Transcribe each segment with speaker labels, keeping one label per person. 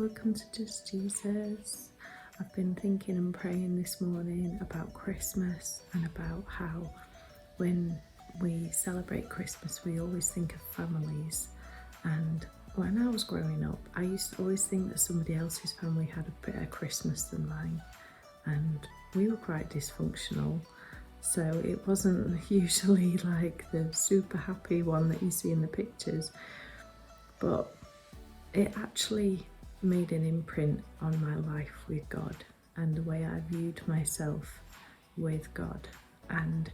Speaker 1: welcome to Just Jesus. I've been thinking and praying this morning about Christmas and about how when we celebrate Christmas we always think of families. And when I was growing up, I used to always think that somebody else's family had a better Christmas than mine, and we were quite dysfunctional. So it wasn't usually like the super happy one that you see in the pictures, but it actually made an imprint on my life with God and the way I viewed myself with God. And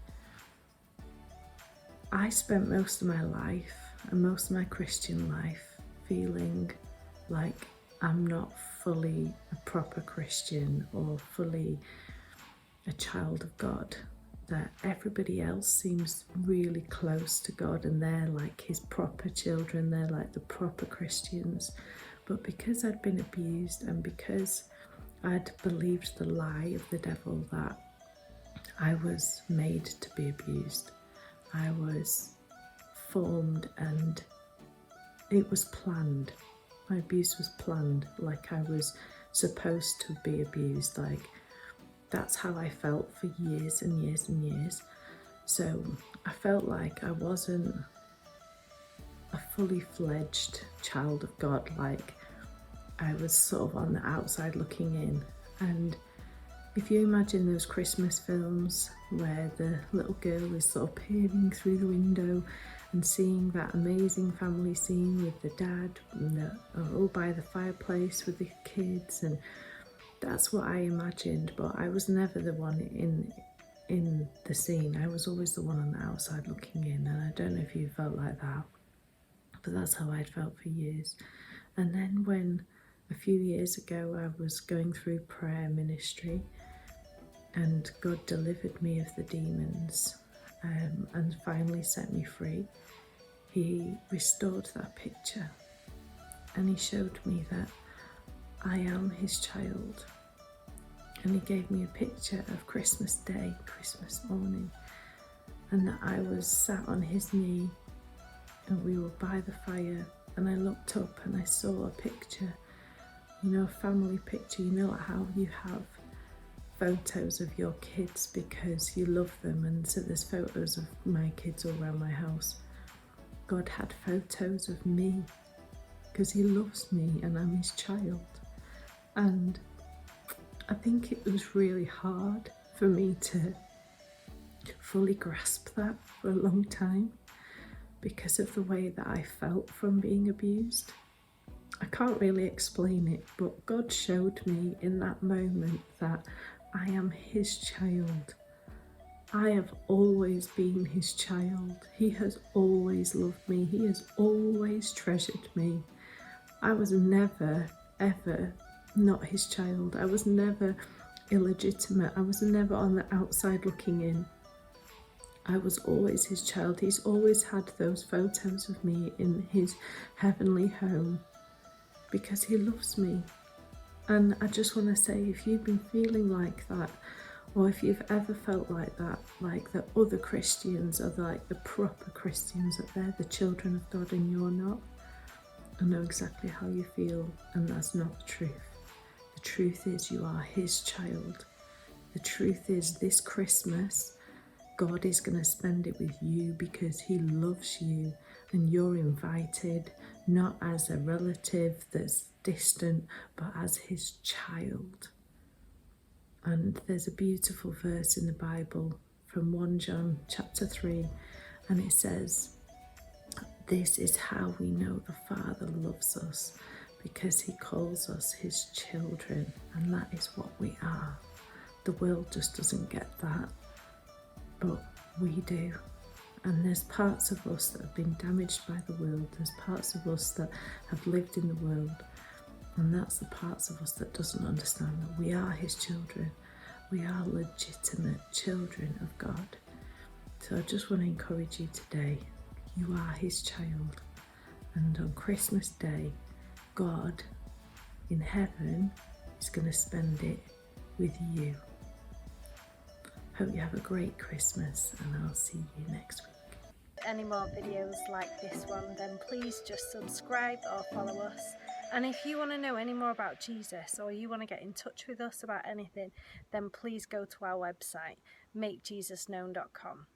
Speaker 1: I spent most of my life and most of my Christian life feeling like I'm not fully a proper Christian or fully a child of God, that everybody else seems really close to God and they're like his proper children, they're like the proper Christians. But because I'd been abused and because I'd believed the lie of the devil that I was made to be abused, I was formed and it was planned. My abuse was planned, like I was supposed to be abused, like that's how I felt for years and years and years. So I felt like I wasn't a fully fledged child of God, like I was sort of on the outside looking in. And if you imagine those Christmas films where the little girl is sort of peering through the window and seeing that amazing family scene with the dad and they're all by the fireplace with the kids, and that's what I imagined, but I was never the one in the scene. I was always the one on the outside looking in, and I don't know if you felt like that, but that's how I'd felt for years. And then when a few years ago I was going through prayer ministry and God delivered me of the demons and finally set me free, he restored that picture and he showed me that I am his child. And he gave me a picture of Christmas Day, Christmas morning, and that I was sat on his knee and we were by the fire, and I looked up and I saw a picture, a family picture, like how you have photos of your kids because you love them, and so there's photos of my kids all around my house. God had photos of me because he loves me and I'm his child. And I think it was really hard for me to fully grasp that for a long time because of the way that I felt from being abused. I can't really explain it, but God showed me in that moment that I am his child. I have always been his child. He has always loved me. He has always treasured me. I was never, ever not his child. I was never illegitimate. I was never on the outside looking in. I was always his child. He's always had those photos of me in his heavenly home because he loves me. And I just want to say, if you've been feeling like that, or if you've ever felt like that, like the other Christians are like the proper Christians, that they're the children of God and you're not, I know exactly how you feel, and that's not the truth. The truth is you are his child. The truth is this Christmas, God is going to spend it with you because he loves you, and you're invited, not as a relative that's distant, but as his child. And there's a beautiful verse in the Bible from 1 John chapter 3, and it says, "This is how we know the Father loves us, because he calls us his children," and that is what we are. The world just doesn't get that, but we do. And there's parts of us that have been damaged by the world. There's parts of us that have lived in the world, and that's the parts of us that doesn't understand that we are his children. We are legitimate children of God. So I just want to encourage you today. You are his child, and on Christmas Day, God in heaven is going to spend it with you. Hope you have a great Christmas, and I'll see you next week.
Speaker 2: Any more videos like this one, then please just subscribe or follow us, And if you want to know any more about Jesus, or you want to get in touch with us about anything, then please go to our website, makejesusknown.com.